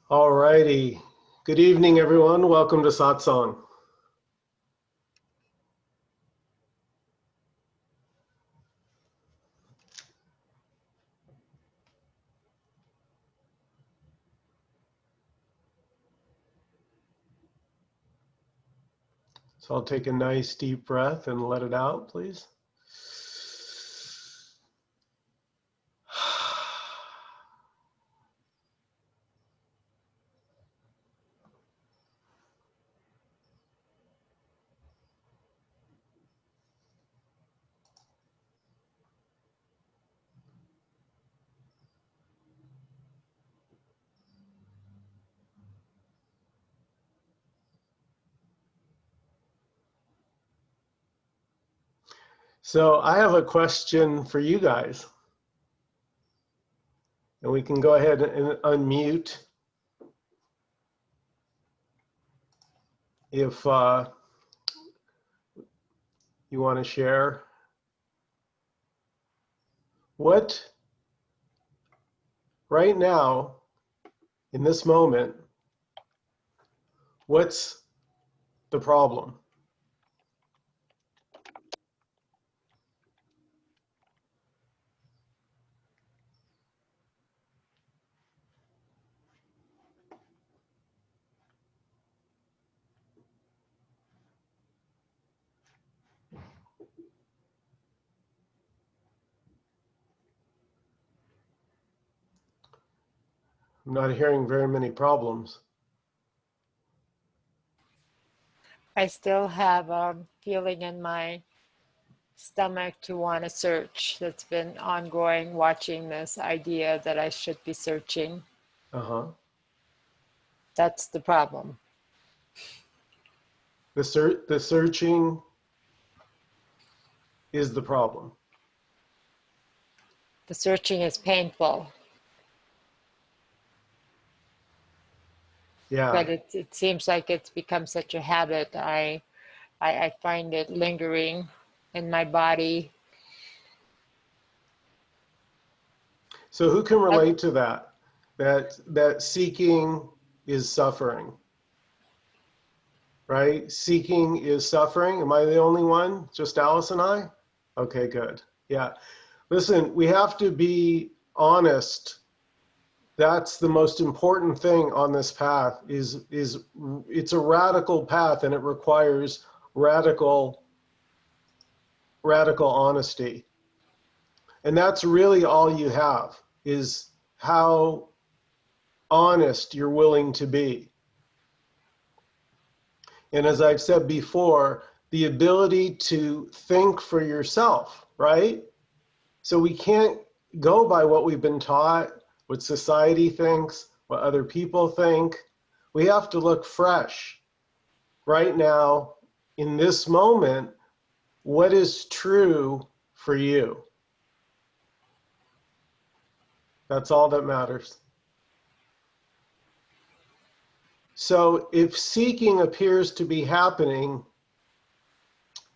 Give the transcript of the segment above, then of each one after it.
All righty. Good evening, everyone. Welcome to Satsang. So I'll take a nice deep breath and let it out, please. So I have a question for you guys. And we can go ahead and unmute if you want to share. What, right now, in this moment, what's the problem? I'm not hearing very many problems. I still have a feeling in my stomach to want to search. That's been ongoing, watching this idea that I should be searching. That's the problem. The searching is the problem. The searching is painful. Yeah. But it seems like it's become such a habit. I find it lingering in my body. So who can relate to that? That seeking is suffering, right? Seeking is suffering. Am I the only one? Just Alice and I? Okay, good. Yeah. Listen, we have to be honest. That's the most important thing on this path is it's a radical path, and it requires radical honesty. And that's really all you have, is how honest you're willing to be. And as I've said before, the ability to think for yourself, right? So we can't go by what we've been taught, what society thinks, what other people think. We have to look fresh. Right now, in this moment, what is true for you? That's all that matters. So if seeking appears to be happening,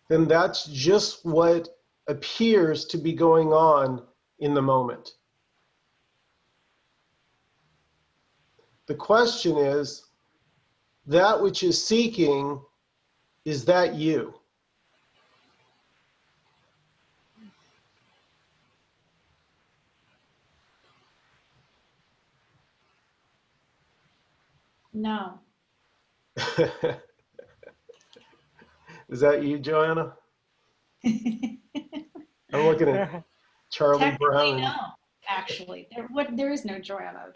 then that's just what appears to be going on in the moment. The question is, that which is seeking, is that you? No. Is that you, Joanna? I'm looking at Charlie Brown. No, actually. There is no Joanna.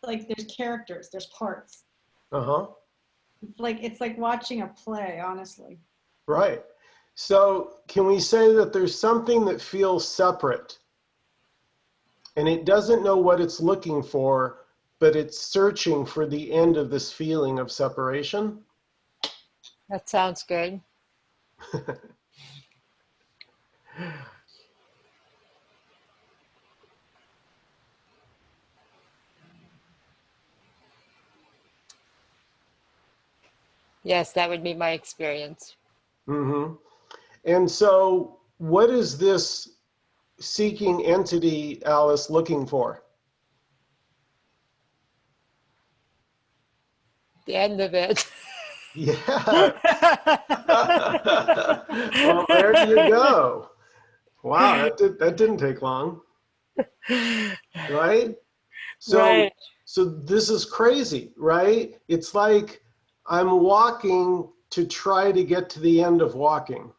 Like there's characters, there's parts. It's like watching a play, honestly. Right. So can we say that there's something that feels separate and it doesn't know what it's looking for, but it's searching for the end of this feeling of separation? That sounds good. Yes, that would be my experience. Mm-hmm. And so what is this seeking entity, Alice, looking for? the end of it. Yeah. Well, there you go. Wow, that didn't take long, right? So Right. so this is crazy, right? It's like I'm walking to try to get to the end of walking.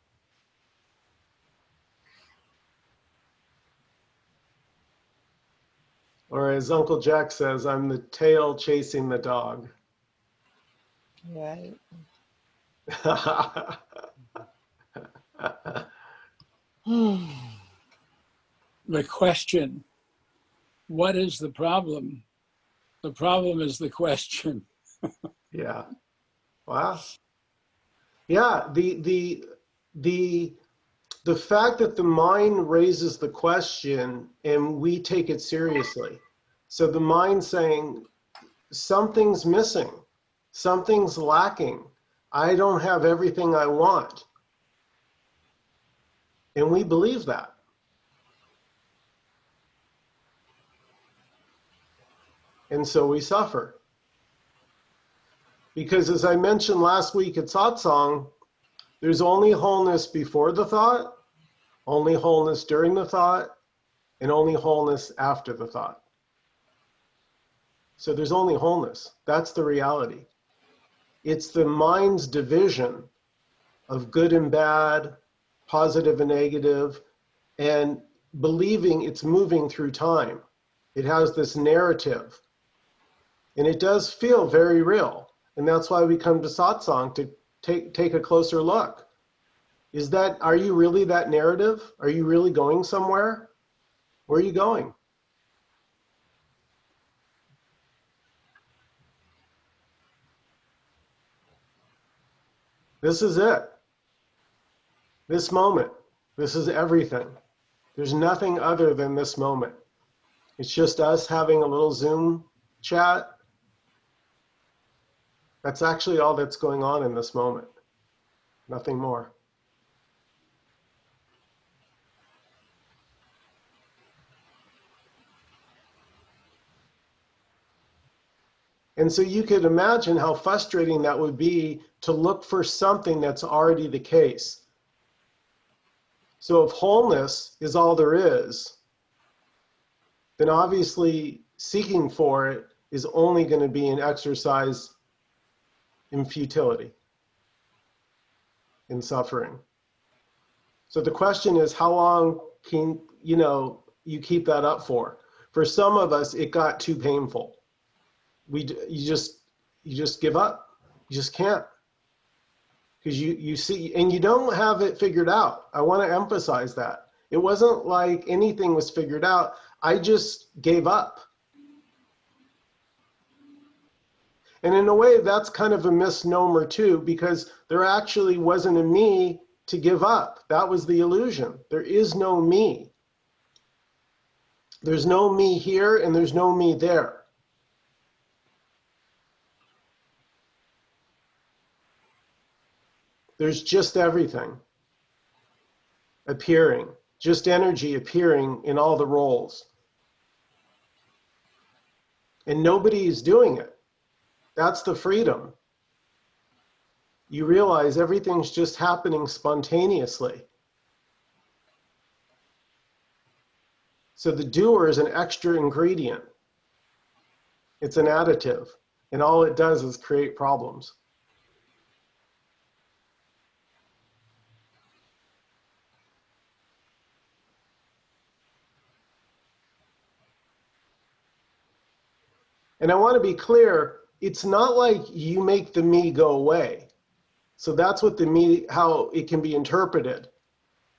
Or as Uncle Jack says, I'm the tail chasing the dog. Right. The question, what is the problem? The problem is the question. Yeah. Wow. Yeah, the fact that the mind raises the question and we take it seriously. So the mind saying something's missing, something's lacking. I don't have everything I want. And we believe that. And so we suffer. Because as I mentioned last week at Satsang, there's only wholeness before the thought, only wholeness during the thought, and only wholeness after the thought. So there's only wholeness. That's the reality. It's the mind's division of good and bad, positive and negative, and believing it's moving through time. It has this narrative. And it does feel very real. And that's why we come to satsang, to take a closer look. Are you really that narrative? Are you really going somewhere? Where are you going? This is it. This moment. This is everything. There's nothing other than this moment. It's just us having a little Zoom chat. That's actually all that's going on in this moment. Nothing more. And so you could imagine how frustrating that would be to look for something that's already the case. So if wholeness is all there is, then obviously seeking for it is only going to be an exercise in futility, in suffering. So the question is, how long can you keep that up for? For some of us, it got too painful. You just give up. You just can't, because you see, and you don't have it figured out. I want to emphasize that. It wasn't like anything was figured out. I just gave up. And in a way, that's kind of a misnomer too, because there actually wasn't a me to give up. That was the illusion. There is no me. There's no me here and there's no me there. There's just everything appearing, just energy appearing in all the roles. And nobody is doing it. That's the freedom. You realize everything's just happening spontaneously. So the doer is an extra ingredient. It's an additive. And all it does is create problems. And I want to be clear, it's not like you make the me go away. So that's what the me, how it can be interpreted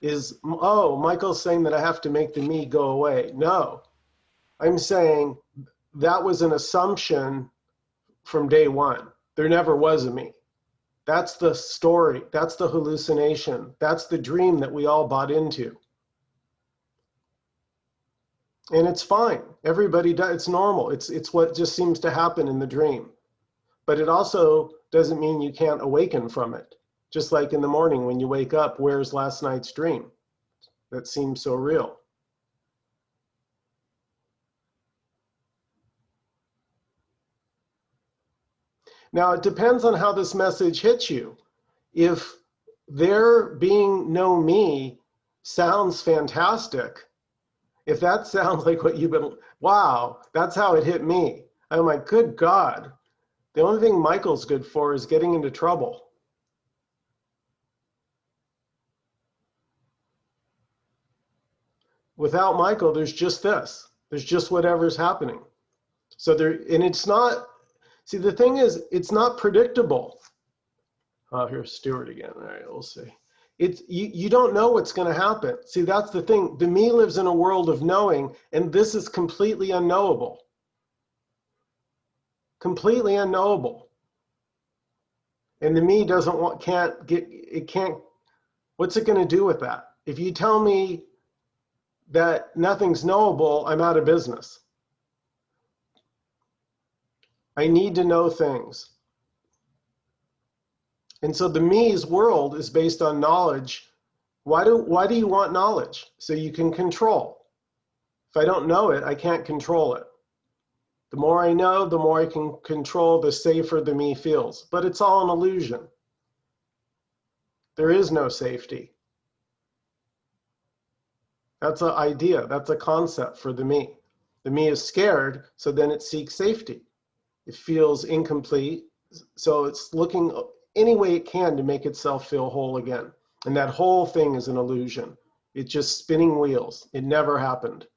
is, oh, Michael's saying that I have to make the me go away. No, I'm saying that was an assumption from day one. There never was a me. That's the story. That's the hallucination. That's the dream that we all bought into. And it's fine. Everybody does. It's normal. It's what just seems to happen in the dream. But it also doesn't mean you can't awaken from it. Just like in the morning when you wake up, where's last night's dream? That seems so real. Now, it depends on how this message hits you. If there being no me sounds fantastic, if that sounds like what you've been, wow, that's how it hit me. I'm like, good God. The only thing Michael's good for is getting into trouble. Without Michael, there's just this. There's just whatever's happening. So there, and it's not, see, the thing is, it's not predictable. Oh, here's Stuart again. All right, we'll see. It's, you don't know what's going to happen. See, that's the thing. The me lives in a world of knowing, and this is completely unknowable. Completely unknowable. And the me doesn't want, can't get, it can't, what's it going to do with that? If you tell me that nothing's knowable, I'm out of business. I need to know things. And so the me's world is based on knowledge. Why do you want knowledge? So you can control. If I don't know it, I can't control it. The more I know, the more I can control, the safer the me feels. But it's all an illusion. There is no safety. That's an idea. That's a concept for the me. The me is scared, so then it seeks safety. It feels incomplete, so it's looking any way it can to make itself feel whole again. And that whole thing is an illusion. It's just spinning wheels. It never happened.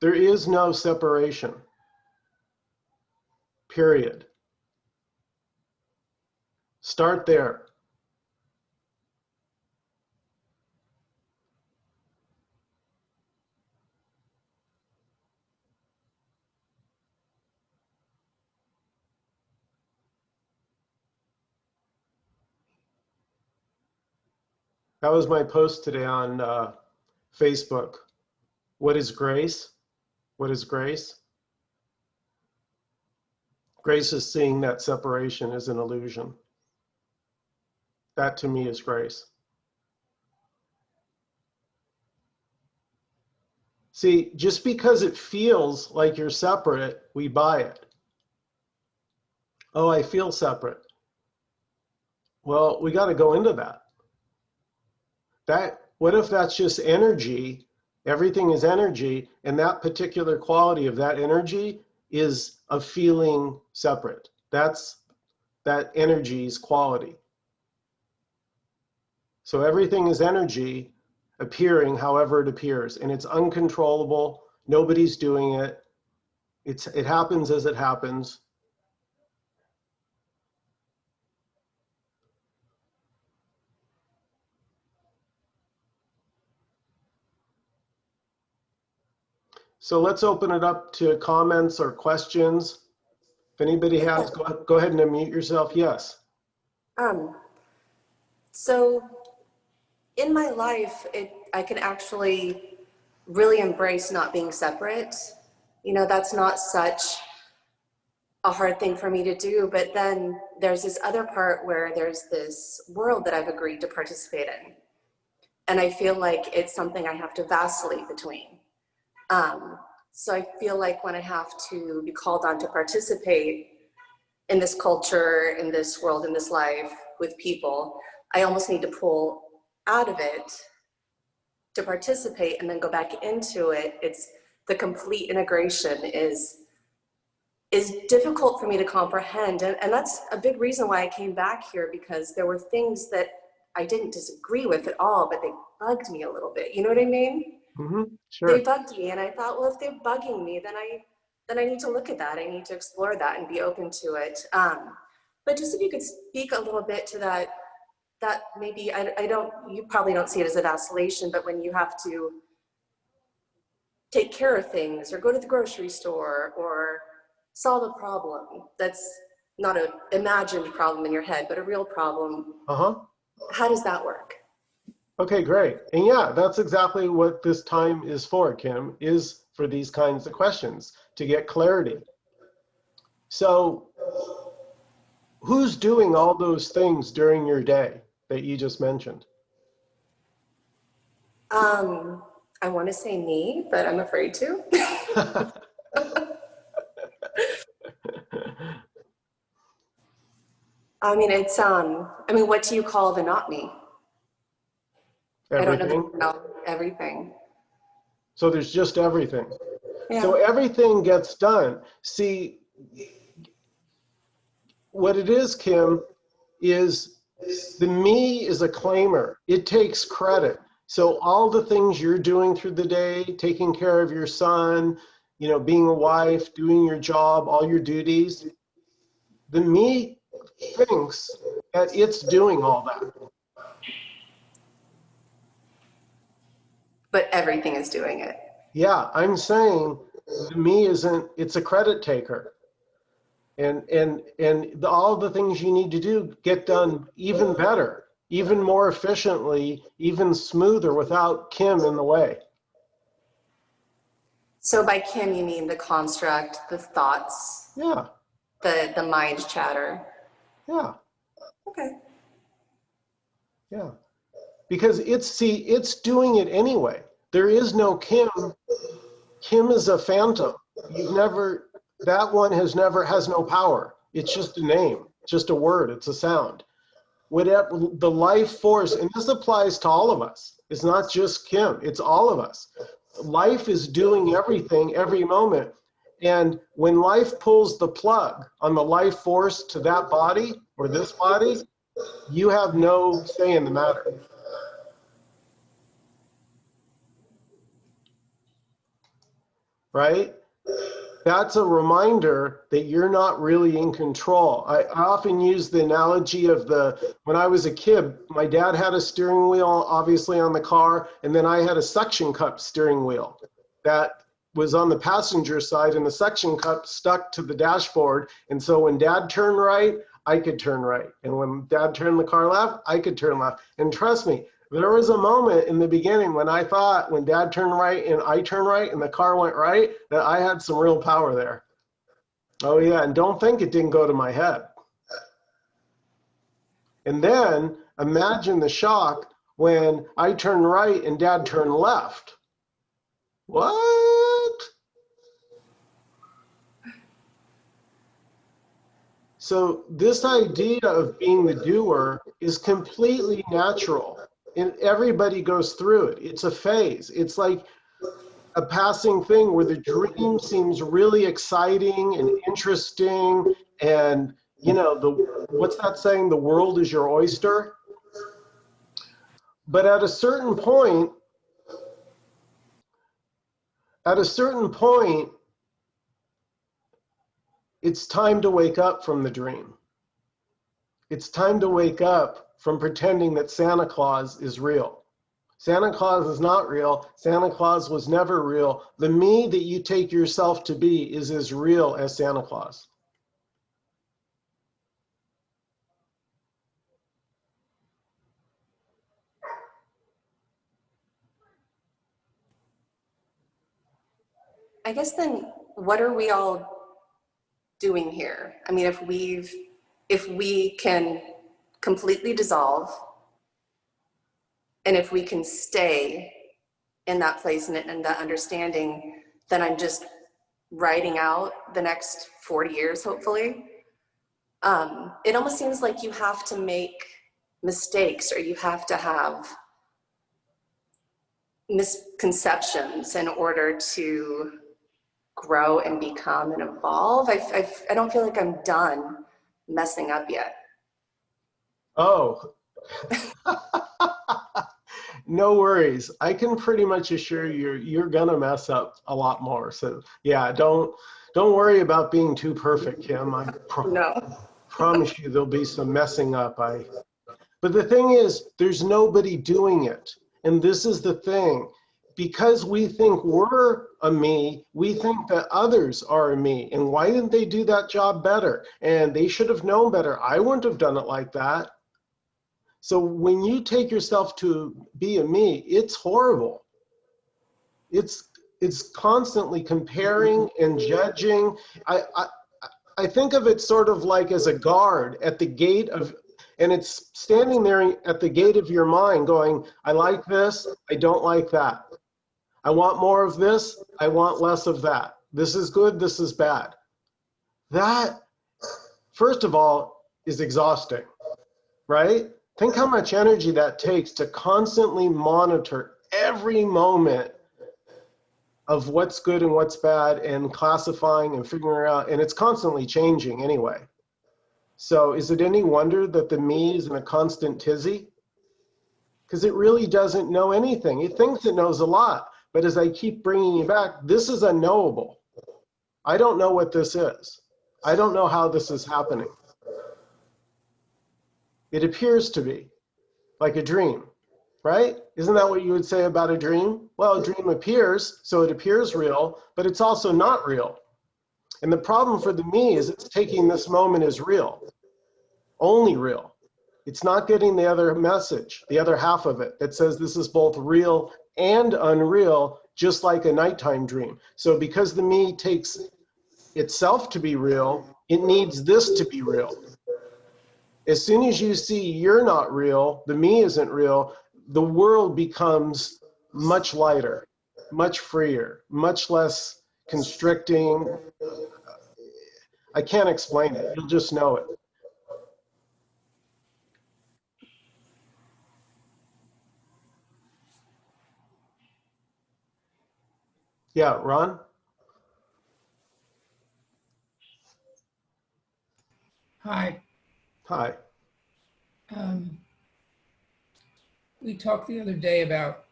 There is no separation, period. Start there. That was my post today on Facebook. What is grace? What is grace? Grace is seeing that separation as an illusion. That to me is grace. See, just because it feels like you're separate, we buy it. Oh, I feel separate. Well, we got to go into that. What if that's just energy? Everything is energy, and that particular quality of that energy is of feeling separate. That's that energy's quality. So everything is energy appearing however it appears, and it's uncontrollable. Nobody's doing it. It happens as it happens. So let's open it up to comments or questions. If anybody has, go ahead and unmute yourself. Yes. So in my life, I can actually really embrace not being separate. You know, that's not such a hard thing for me to do, but then there's this other part where there's this world that I've agreed to participate in. And I feel like it's something I have to vacillate between. So I feel like when I have to be called on to participate in this culture, in this world, in this life with people, I almost need to pull out of it to participate and then go back into it. It's the complete integration is difficult for me to comprehend. And that's a big reason why I came back here, because there were things that I didn't disagree with at all, but they bugged me a little bit. You know what I mean? Mm-hmm. Sure. They bugged me, and I thought, well, if they're bugging me, then I need to look at that. I need to explore that and be open to it. But just if you could speak a little bit to that maybe, you probably don't see it as a vacillation, but when you have to take care of things or go to the grocery store or solve a problem that's not an imagined problem in your head, but a real problem. How does that work? Okay, great. And yeah, that's exactly what this time is for, Kim, is for these kinds of questions, to get clarity. So who's doing all those things during your day that you just mentioned? I want to say me, but I'm afraid to. I mean, it's, I mean, what do you call the not me? I don't Everything. know everything. So there's just everything. Yeah. So everything gets done. See, what it is, Kim, is the me is a claimer. It takes credit. So all the things you're doing through the day, taking care of your son, you know, being a wife, doing your job, all your duties, the me thinks that it's doing all that. But everything is doing it. Yeah, I'm saying the me isn't, it's a credit taker. And all the things you need to do get done even better, even more efficiently, even smoother without Kim in the way. So by Kim, you mean the construct, the thoughts, Yeah, the mind chatter. yeah, Okay. yeah. Because it's doing it anyway. There is no Kim. Kim is a phantom. You've never, that one has no power. It's just a name, just a word, it's a sound. Whatever the life force, and this applies to all of us. It's not just Kim, it's all of us. Life is doing everything every moment. And when life pulls the plug on the life force to that body or this body, you have no say in the matter. Right? That's a reminder that you're not really in control. I often use the analogy of when I was a kid, my dad had a steering wheel, obviously on the car, and then I had a suction cup steering wheel that was on the passenger side, and the suction cup stuck to the dashboard. And so when Dad turned right, I could turn right. And when Dad turned the car left, I could turn left. And trust me, there was a moment in the beginning when I thought when Dad turned right and I turned right and the car went right, that I had some real power there. Oh yeah, and don't think it didn't go to my head. And then imagine the shock when I turned right and Dad turned left. What? So this idea of being the doer is completely natural. And everybody goes through it. It's a phase. It's like a passing thing where the dream seems really exciting and interesting. And, you know, what's that saying? The world is your oyster. But at a certain point, it's time to wake up from the dream. It's time to wake up from pretending that Santa Claus is real. Santa Claus is not real. Santa Claus was never real. The me that you take yourself to be is as real as Santa Claus. I guess then what are we all doing here? I mean, if we can completely dissolve, and if we can stay in that place and that understanding, then I'm just writing out the next 40 years, hopefully. It almost seems like you have to make mistakes, or you have to have misconceptions in order to grow and become and evolve. I don't feel like I'm done messing up yet. Oh, no worries. I can pretty much assure you, you're gonna mess up a lot more. So yeah, don't worry about being too perfect, Kim. I No. promise you there'll be some messing up. But the thing is, there's nobody doing it. And this is the thing. Because we think we're a me, we think that others are a me. And why didn't they do that job better? And they should have known better. I wouldn't have done it like that. So when you take yourself to be a me, it's horrible. It's constantly comparing and judging. I I think of it sort of like as a guard at the gate of, and it's standing there at the gate of your mind going, I like this, I don't like that. I want more of this, I want less of that. This is good, this is bad. That, first of all, is exhausting, right? Think how much energy that takes to constantly monitor every moment of what's good and what's bad and classifying and figuring out, and it's constantly changing anyway. So is it any wonder that the me is in a constant tizzy? Because it really doesn't know anything. It thinks it knows a lot, but as I keep bringing you back, this is unknowable. I don't know what this is. I don't know how this is happening. It appears to be like a dream, right? Isn't that what you would say about a dream? Well, a dream appears, so it appears real, but it's also not real. And the problem for the me is it's taking this moment as real, only real. It's not getting the other message, the other half of it that says this is both real and unreal, just like a nighttime dream. So because the me takes itself to be real, it needs this to be real. As soon as you see you're not real, the me isn't real, the world becomes much lighter, much freer, much less constricting. I can't explain it. You'll just know it. Yeah, Ron? Hi. Hi. We talked the other day about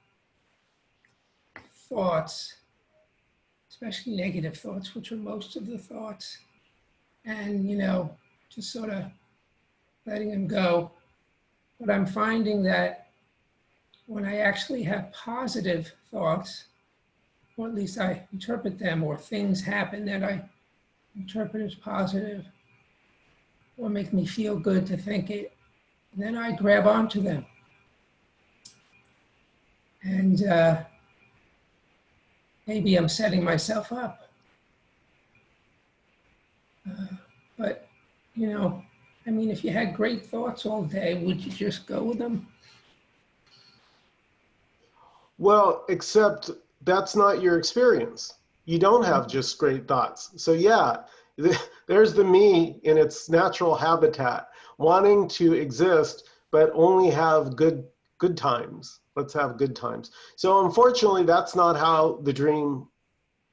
thoughts, especially negative thoughts, which are most of the thoughts, and, just sort of letting them go. But I'm finding that when I actually have positive thoughts, or at least I interpret them, or things happen that I interpret as positive, or make me feel good to think it, and then I grab onto them. And maybe I'm setting myself up. But, if you had great thoughts all day, would you just go with them? Well, except that's not your experience. You don't have just great thoughts. So yeah, there's the me in its natural habitat, wanting to exist, but only have good times. Let's have good times. So unfortunately, that's not how the dream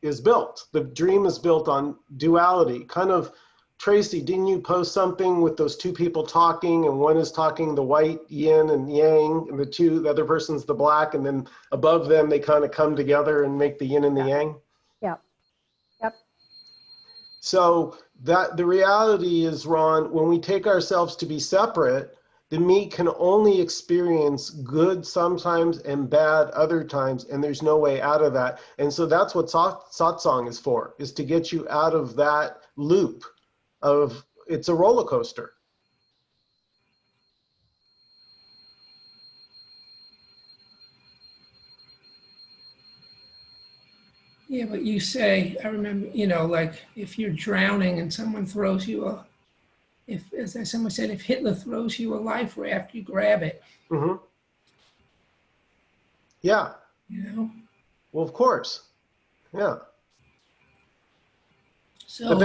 is built. The dream is built on duality. Kind of, Tracy, didn't you post something with those two people talking, and one is talking the white yin and yang, and the other person's the black, and then above them they kind of come together and make the yin and the yang? Yeah. Yep. So that the reality is, Ron, when we take ourselves to be separate, the me can only experience good sometimes and bad other times, and there's no way out of that. And so that's what satsang is for, is to get you out of that loop of, it's a roller coaster. Yeah, but you say, I remember, like if you're drowning and someone throws you as someone said, if Hitler throws you a life raft, you grab it. Mm-hmm. Yeah. Well, of course. Yeah. So, But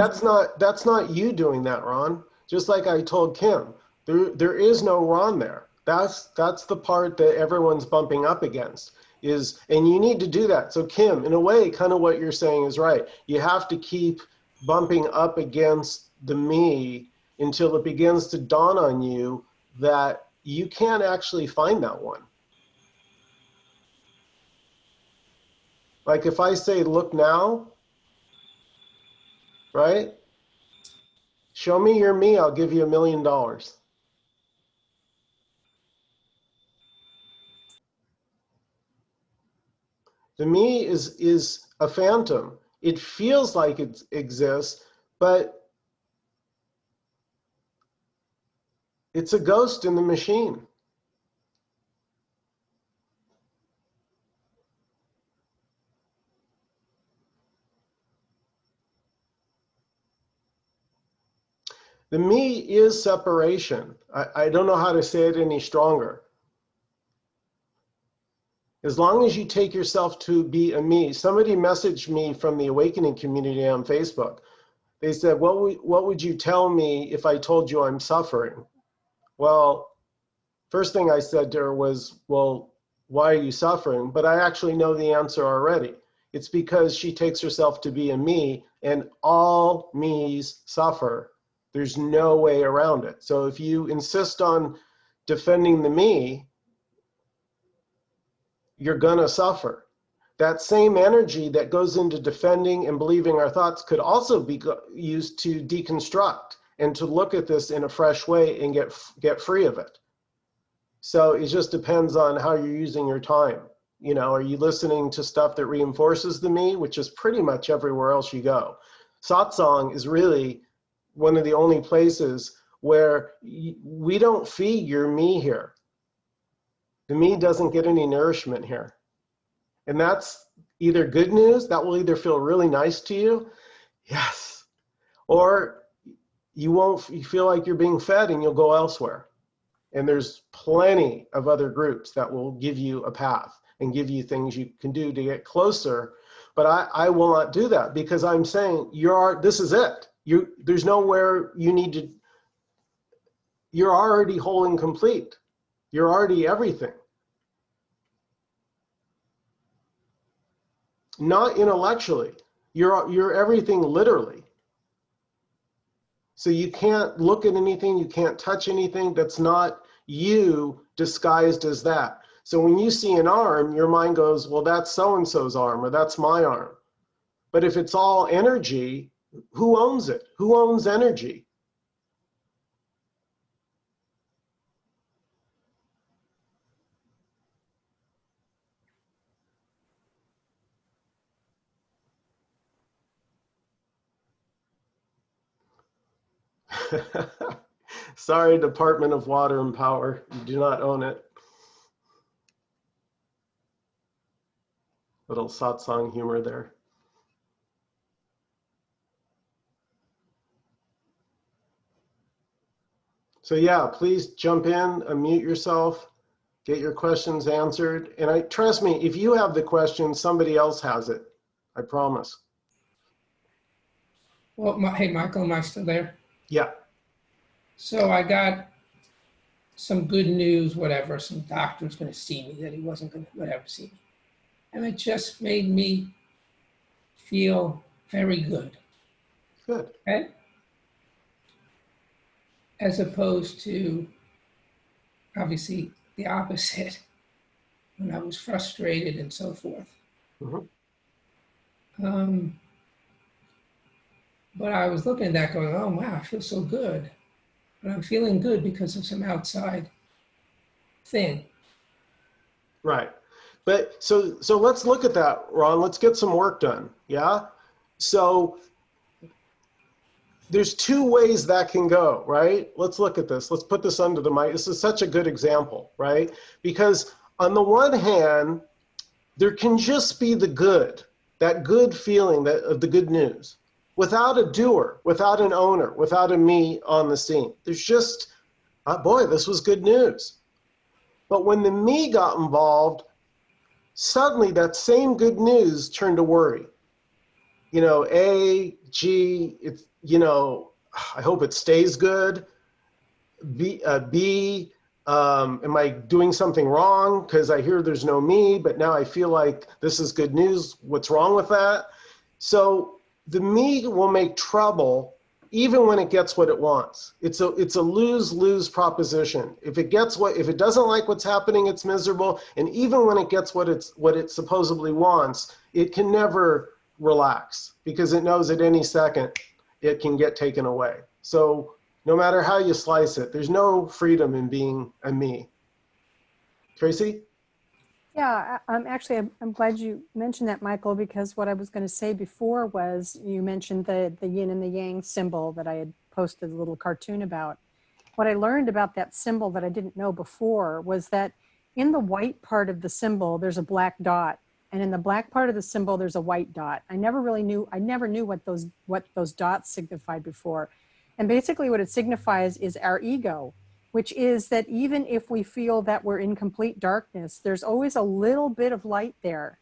that's not you doing that, Ron. Just like I told Kim, there is no Ron there. That's the part that everyone's bumping up against is, and you need to do that. So Kim, in a way, kind of what you're saying is right. You have to keep bumping up against the me until it begins to dawn on you that you can't actually find that one. Like if I say, look now, right? Show me your me, I'll give you $1 million. The me is a phantom. It feels like it exists, but it's a ghost in the machine. The me is separation. I don't know how to say it any stronger. As long as you take yourself to be a me. Somebody messaged me from the awakening community on Facebook. They said, what would you tell me if I told you I'm suffering? Well, first thing I said to her was, well, why are you suffering? But I actually know the answer already. It's because she takes herself to be a me, and all me's suffer. There's no way around it. So if you insist on defending the me, you're gonna suffer. That same energy that goes into defending and believing our thoughts could also be used to deconstruct and to look at this in a fresh way and get free of it. So it just depends on how you're using your time. You know, are you listening to stuff that reinforces the me, which is pretty much everywhere else you go? Satsang is really one of the only places where we don't feed your me here. The me doesn't get any nourishment here. And that's either good news, that will either feel really nice to you, yes, or you feel like you're being fed and you'll go elsewhere. And there's plenty of other groups that will give you a path and give you things you can do to get closer. But I will not do that, because I'm saying this is it. There's nowhere you need to, you're already whole and complete. You're already everything. Not intellectually. You're everything literally. So you can't look at anything, you can't touch anything that's not you disguised as that. So when you see an arm, your mind goes, well, that's so-and-so's arm, or that's my arm. But if it's all energy, who owns it? Who owns energy? Sorry, Department of Water and Power, you do not own it. Little satsang humor there. So yeah, please jump in, unmute yourself, get your questions answered. And trust me, if you have the question, somebody else has it. I promise. Well, hey, Michael, am I still there? Yeah. So I got some good news, whatever. Some doctor was going to see me, that he wasn't going to, whatever, see me. And it just made me feel very good. Good. Okay? As opposed to, obviously, the opposite, when I was frustrated and so forth. Mm-hmm. But I was looking at that going, oh, wow, I feel so good. But I'm feeling good because of some outside thing. Right. But so let's look at that, Ron. Let's get some work done. Yeah. So there's two ways that can go, right? Let's look at this. Let's put this under the mic. This is such a good example, right? Because on the one hand, there can just be the good, that good feeling of the good news, without a doer, without an owner, without a me on the scene. There's just, oh boy, this was good news. But when the me got involved, suddenly that same good news turned to worry. You know, it's, you know, I hope it stays good. B, am I doing something wrong? Because I hear there's no me, but now I feel like this is good news. What's wrong with that? So the me will make trouble even when it gets what it wants. It's a lose-lose proposition. If it doesn't like what's happening, it's miserable. And even when it gets what it supposedly wants, it can never relax, because it knows at any second it can get taken away. So no matter how you slice it, there's no freedom in being a me. Tracy? Yeah, I'm glad you mentioned that, Michael, because what I was going to say before was you mentioned the yin and the yang symbol that I had posted a little cartoon about. What I learned about that symbol that I didn't know before was that in the white part of the symbol, there's a black dot. And in the black part of the symbol, there's a white dot. I never knew what those dots signified before. And basically what it signifies is our ego, which is that even if we feel that we're in complete darkness, there's always a little bit of light there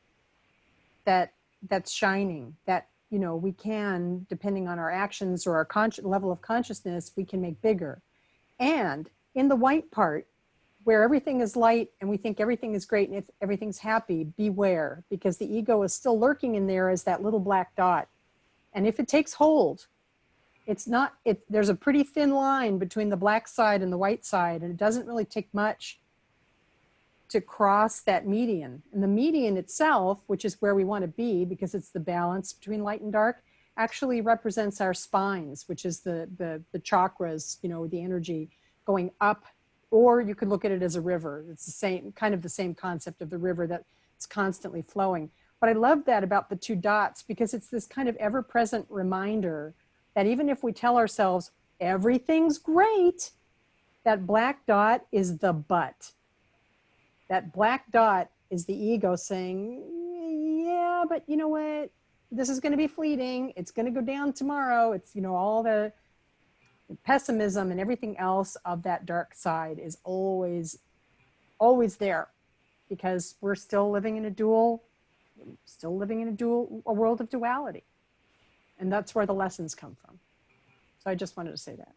that's shining, that, you know, we can, depending on our actions or our level of consciousness, we can make bigger. And in the white part, where everything is light and we think everything is great and if everything's happy, beware, because the ego is still lurking in there as that little black dot. And if it takes hold, there's a pretty thin line between the black side and the white side, and it doesn't really take much to cross that median. And the median itself, which is where we want to be because it's the balance between light and dark, actually represents our spines, which is the chakras, you know, the energy going up. Or you could look at it as a river. It's the same, kind of the same concept of the river that's constantly flowing. But I love that about the two dots, because it's this kind of ever-present reminder that even if we tell ourselves everything's great, that black dot is the but. That black dot is the ego saying, yeah, but you know what? This is going to be fleeting. It's going to go down tomorrow. It's, you know, all the pessimism and everything else of that dark side is always there, because we're still living in a world of duality. And that's where the lessons come from. So I just wanted to say that.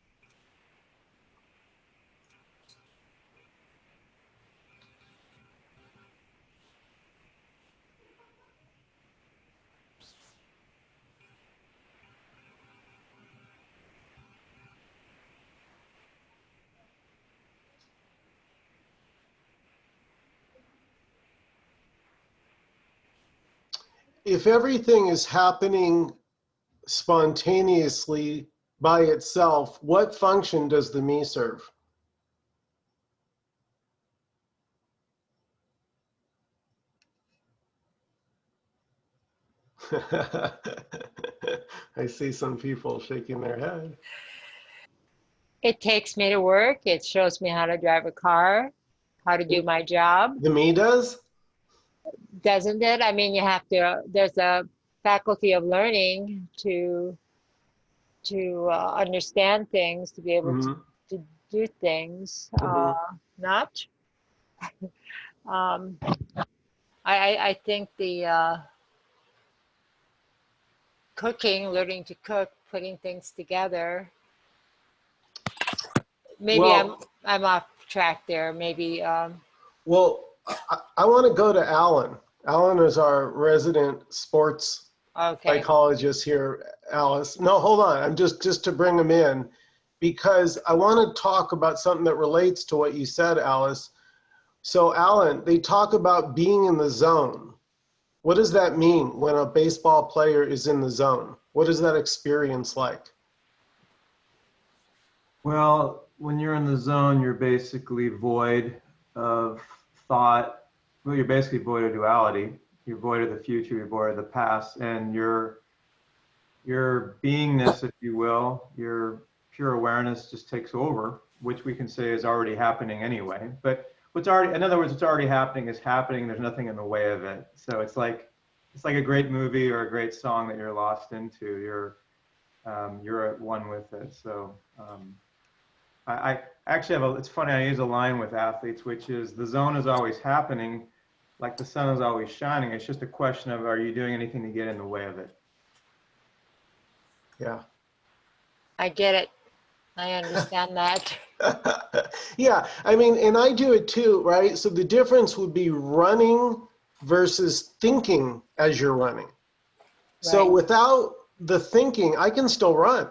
If everything is happening spontaneously by itself, what function does the me serve? I see some people shaking their head. It takes me to work. It shows me how to drive a car, how to do my job. The me does? Doesn't it? I mean, you have to, there's a faculty of learning to understand things, to be able to do things. Not. I think the cooking, learning to cook, putting things together. Maybe Well, I'm off track there. Maybe. Well, I want to go to Alan. Alan is our resident sports psychologist here, Alice. No, hold on. I'm just to bring him in, because I want to talk about something that relates to what you said, Alice. So Alan, they talk about being in the zone. What does that mean when a baseball player is in the zone? What is that experience like? Well, when you're in the zone, you're basically void of thought. Well, you're basically void of duality. You're void of the future, you're void of the past, and your beingness, if you will, your pure awareness just takes over, which we can say is already happening anyway. But what's already, in other words, what's already happening is happening. There's nothing in the way of it. So it's like a great movie or a great song that you're lost into. You're at one with it. So I actually have it's funny, I use a line with athletes, which is the zone is always happening, like the sun is always shining. It's just a question of, are you doing anything to get in the way of it? Yeah. I get it. I understand that. Yeah, I mean, and I do it too, right? So the difference would be running versus thinking as you're running. Right. So without the thinking, I can still run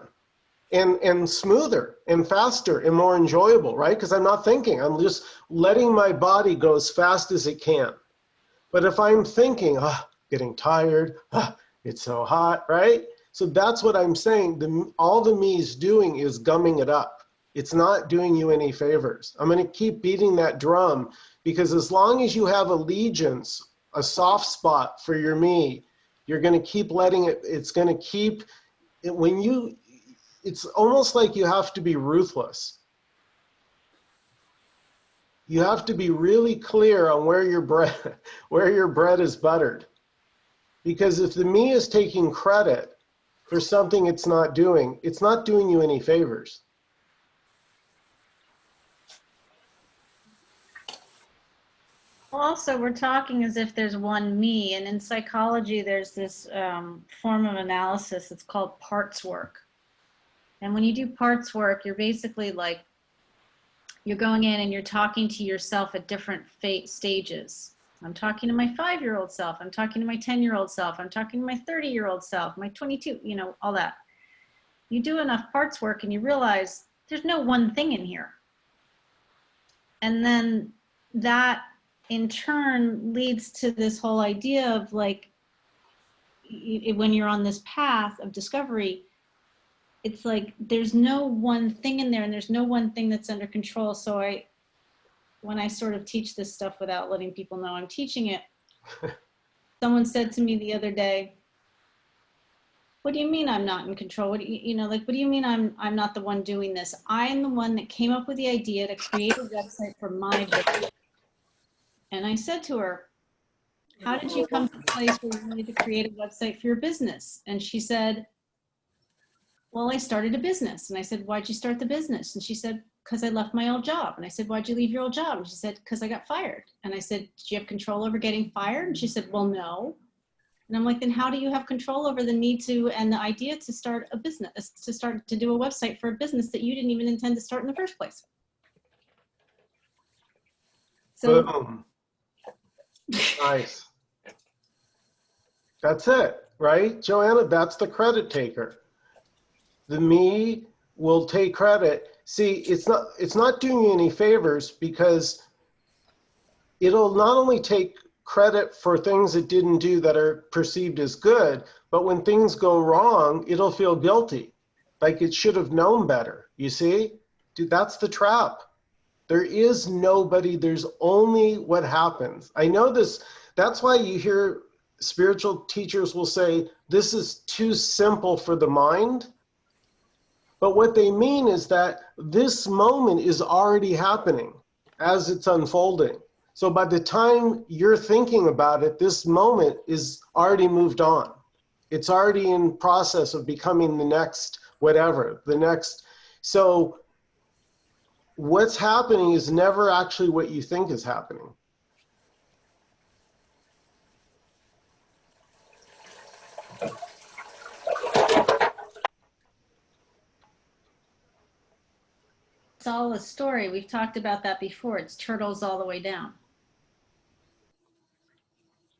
and smoother and faster and more enjoyable, right? Because I'm not thinking, I'm just letting my body go as fast as it can. But if I'm thinking, getting tired, it's so hot, right? So that's what I'm saying. All the me is doing is gumming it up. It's not doing you any favors. I'm going to keep beating that drum, because as long as you have allegiance, a soft spot for your me, you're going to keep letting it, it's going to keep, it's almost like you have to be ruthless. You have to be really clear on where your bread is buttered. Because if the me is taking credit for something it's not doing, it's not doing you any favors. Also, we're talking as if there's one me, and in psychology, there's this form of analysis. It's called parts work. And when you do parts work, you're basically like, you're going in and you're talking to yourself at different stages. I'm talking to my 5-year-old self. I'm talking to my 10-year-old self. I'm talking to my 30-year-old self, my 22, you know, all that. You do enough parts work and you realize there's no one thing in here. And then that in turn leads to this whole idea of like, when you're on this path of discovery, it's like there's no one thing in there and there's no one thing that's under control. So when I sort of teach this stuff without letting people know I'm teaching it, someone said to me the other day, what do you mean I'm not in control? What do you know, like, what do you mean I'm not the one doing this? I'm the one that came up with the idea to create a website for my business. And I said to her, how did you come to a place where you wanted to create a website for your business? And she said, well, I started a business. And I said, why'd you start the business? And she said, because I left my old job. And I said, why'd you leave your old job? And she said, because I got fired. And I said, did you have control over getting fired? And she said, well, no. And I'm like, then how do you have control over the need to and the idea to start a business, to start to do a website for a business that you didn't even intend to start in the first place? So, Boom. Nice. That's it, right? Joanna, that's the credit taker. The me will take credit. See, it's not doing you any favors because it'll not only take credit for things it didn't do that are perceived as good, but when things go wrong, it'll feel guilty, like it should have known better. You see? Dude, that's the trap. There is nobody, there's only what happens. I know this, that's why you hear spiritual teachers will say, this is too simple for the mind. But what they mean is that this moment is already happening as it's unfolding. So by the time you're thinking about it, this moment is already moved on. It's already in process of becoming the next whatever, the next. So what's happening is never actually what you think is happening. it's all a story. We've talked about that before. It's turtles all the way down.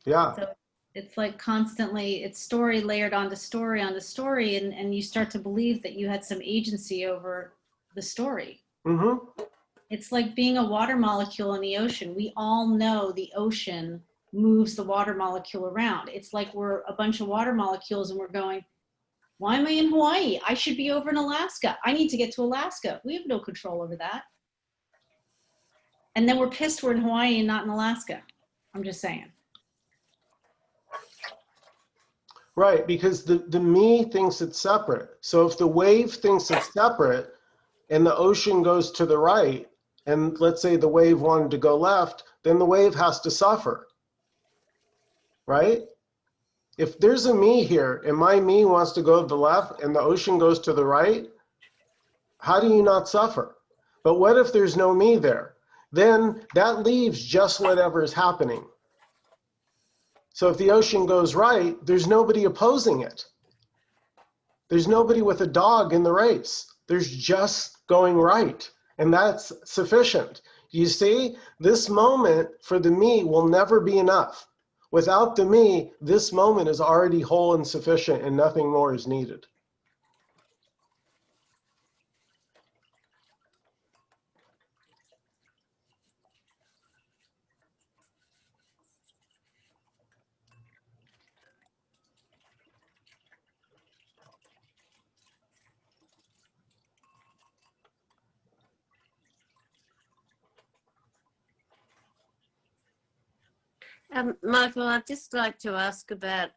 Yeah. So it's like constantly, it's story layered onto story, and you start to believe that you had some agency over the story. Mm-hmm. It's like being a water molecule in the ocean. We all know the ocean moves the water molecule around. It's like we're a bunch of water molecules and we're going, why am I in Hawaii? I should be over in Alaska. I need to get to Alaska. We have no control over that. And then we're pissed we're in Hawaii and not in Alaska. I'm just saying. Right, because the me thinks it's separate. So if the wave thinks it's separate and the ocean goes to the right, and let's say the wave wanted to go left, then the wave has to suffer, right? If there's a me here and my me wants to go to the left and the ocean goes to the right, how do you not suffer? But what if there's no me there? Then that leaves just whatever is happening. So if the ocean goes right, there's nobody opposing it. There's nobody with a dog in the race. There's just going right. And that's sufficient. You see, this moment for the me will never be enough. Without the me, this moment is already whole and sufficient and nothing more is needed. Michael, I'd just like to ask about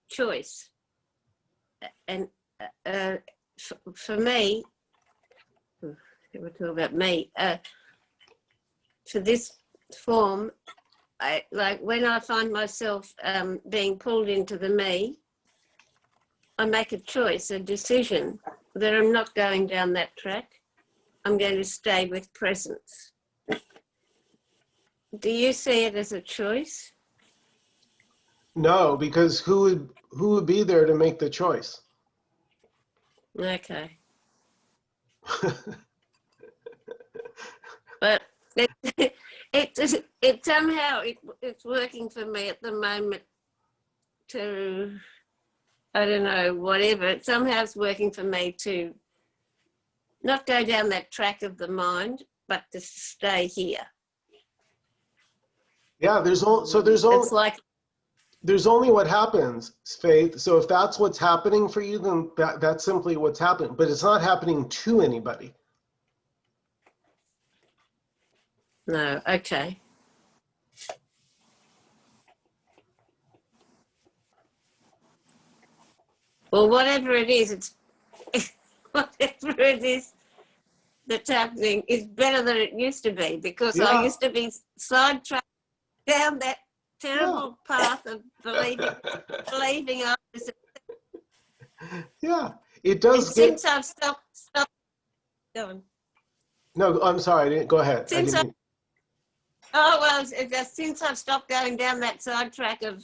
choice. And for me, we're talking about me, for this form, like when I find myself being pulled into the me, I make a choice, a decision that I'm not going down that track. I'm going to stay with presence. Do you see it as a choice? No, because who would be there to make the choice? Okay. But it somehow it's working for me at the moment to, I don't know, whatever. It somehow it's working for me to not go down that track of the mind, but to stay here. Yeah, there's It's like, only what happens, Faith. So if that's what's happening for you, then that's simply what's happening. But it's not happening to anybody. no, okay. Well, whatever it is, it's whatever it is that's happening is better than it used to be, because I Yeah. used to be sidetracked down that terrible path of believing I was. Yeah, it And does get. since I've stopped going, No, I'm sorry. I didn't go ahead. I since didn't. since I've stopped going down that sidetrack of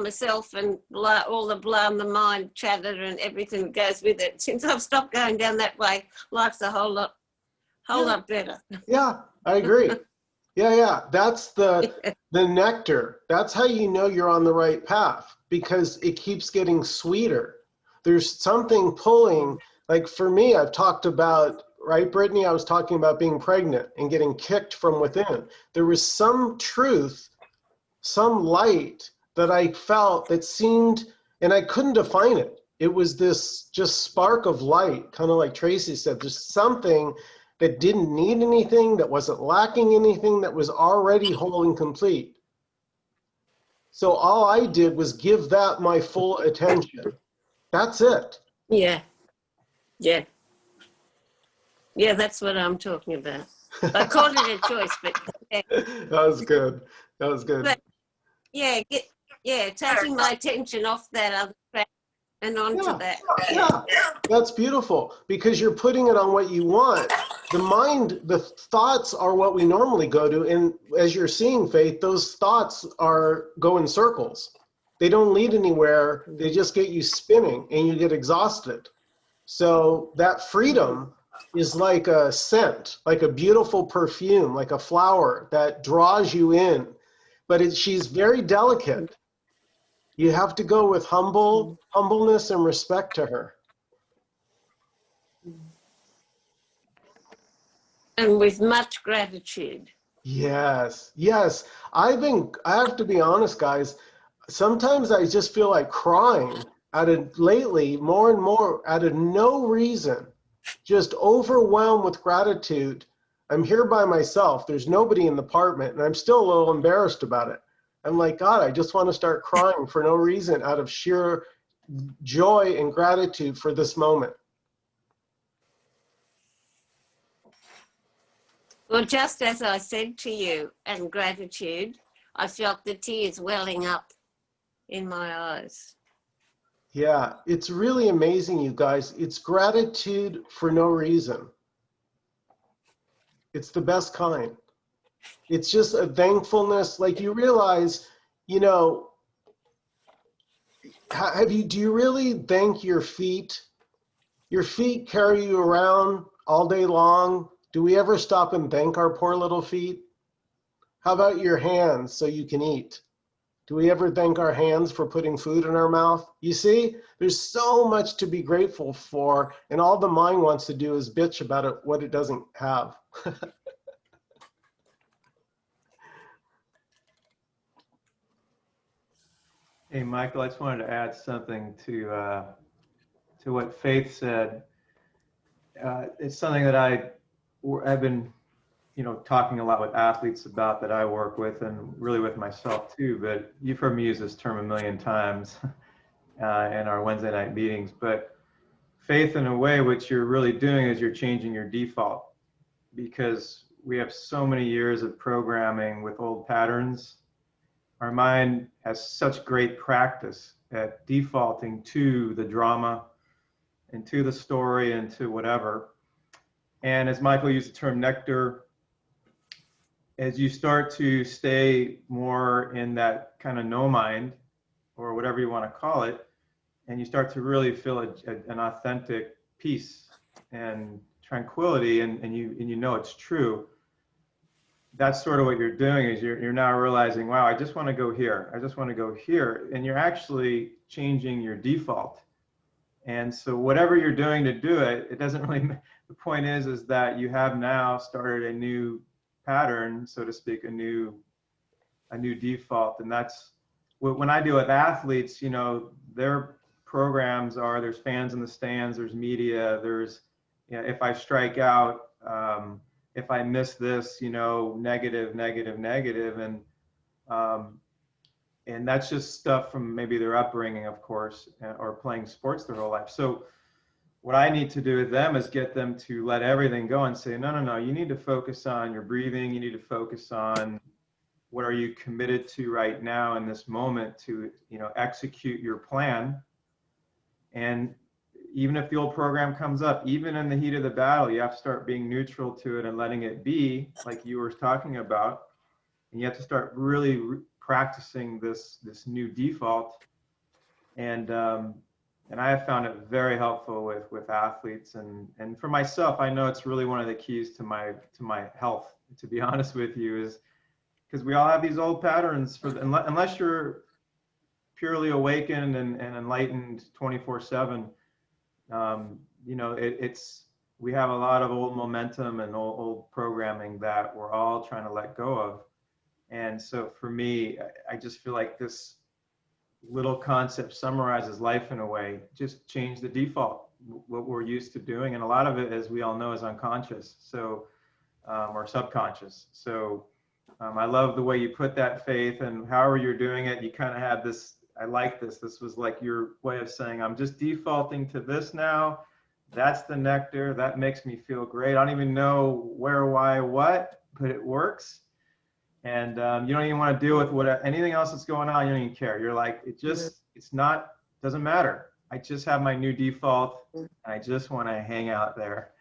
myself and all the blah in the mind chatter and everything that goes with it, since I've stopped going down that way, life's a whole lot better. Yeah, I agree. Yeah. That's the nectar. That's how you know you're on the right path, because it keeps getting sweeter. There's something pulling. Like for me, I've talked about, right, Brittany? I was talking about being pregnant and getting kicked from within. There was some truth, some light that I felt that seemed, and I couldn't define it. It was this just spark of light, kind of like Tracy said, just something that didn't need anything, that wasn't lacking anything, that was already whole and complete. So all I did was give that my full attention. That's it. Yeah. That's what I'm talking about. I called it a choice, but yeah. That was good. That was good. But taking my attention off that other track and onto that. Yeah, that's beautiful, because you're putting it on what you want. The mind, the thoughts are what we normally go to. And as you're seeing, Faith, those thoughts go in circles. They don't lead anywhere. They just get you spinning and you get exhausted. So that freedom is like a scent, like a beautiful perfume, like a flower that draws you in. But she's very delicate. You have to go with humbleness and respect to her. And with much gratitude. Yes. I have to be honest, guys. Sometimes I just feel like crying lately, more and more, out of no reason, just overwhelmed with gratitude. I'm here by myself. There's nobody in the apartment, and I'm still a little embarrassed about it. I'm like, God, I just want to start crying for no reason, out of sheer joy and gratitude for this moment. Well, just as I said to you, and gratitude, I felt the tears welling up in my eyes. Yeah, it's really amazing, you guys. It's gratitude for no reason. It's the best kind. It's just a thankfulness. Like, you realize, do you really thank your feet? Your feet carry you around all day long. Do we ever stop and thank our poor little feet? How about your hands so you can eat? Do we ever thank our hands for putting food in our mouth? You see, there's so much to be grateful for, and all the mind wants to do is bitch about it, what it doesn't have. Hey, Michael, I just wanted to add something to what Faith said. It's something that I've been, talking a lot with athletes about, that I work with, and really with myself too. But you've heard me use this term a million times in our Wednesday night meetings. But faith, in a way, what you're really doing is you're changing your default, because we have so many years of programming with old patterns. Our mind has such great practice at defaulting to the drama and to the story and to whatever. And as Michael used the term nectar, as you start to stay more in that kind of no mind, or whatever you want to call it, and you start to really feel an authentic peace and tranquility, and you know it's true, that's sort of what you're doing, is you're now realizing, wow, I just want to go here. I just want to go here. And you're actually changing your default. And so whatever you're doing to do it, it doesn't really, the point is that you have now started a new pattern, so to speak, a new default. And that's when I deal with athletes, you know, their programs are, there's fans in the stands, there's media, there's, you know, if I strike out, if I miss this, you know, negative, and that's just stuff from maybe their upbringing, of course, or playing sports their whole life. So what I need to do with them is get them to let everything go and say, no, you need to focus on your breathing. You need to focus on what are you committed to right now in this moment to, you know, execute your plan. And even if the old program comes up, even in the heat of the battle, you have to start being neutral to it and letting it be, like you were talking about. And you have to start really practicing this new default. And I have found it very helpful with athletes, and for myself, I know it's really one of the keys to my health, to be honest with you, is because we all have these old patterns unless you're purely awakened and enlightened 24/7. You know, we have a lot of old momentum and old programming that we're all trying to let go of. And so for me, I just feel like this little concept summarizes life in a way. Just change the default, what we're used to doing. And a lot of it, as we all know, is unconscious, so or subconscious. So I love the way you put that, Faith, and however you're doing it, you kind of have this, I like this. This was like your way of saying, I'm just defaulting to this now. That's the nectar. That makes me feel great. I don't even know where, why, what, but it works. And you don't even want to deal with anything else that's going on. You don't even care. You're like, doesn't matter. I just have my new default, and I just want to hang out there.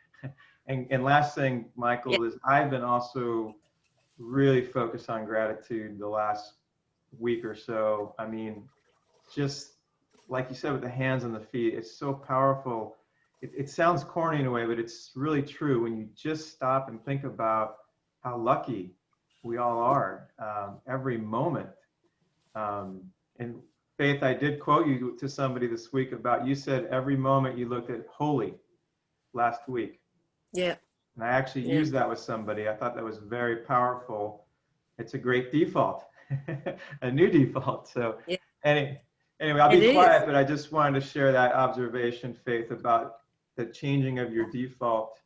And last thing, Michael, is I've been also really focused on gratitude the last week or so. I mean, just like you said, with the hands and the feet, it's so powerful. It sounds corny in a way, but it's really true when you just stop and think about how lucky we all are every moment. And Faith, I did quote you to somebody this week about, you said every moment you looked at holy last week. Yeah. And I actually used that with somebody. I thought that was very powerful. It's a great default, a new default. So anyway, I'll be quiet, but I just wanted to share that observation, Faith, about the changing of your default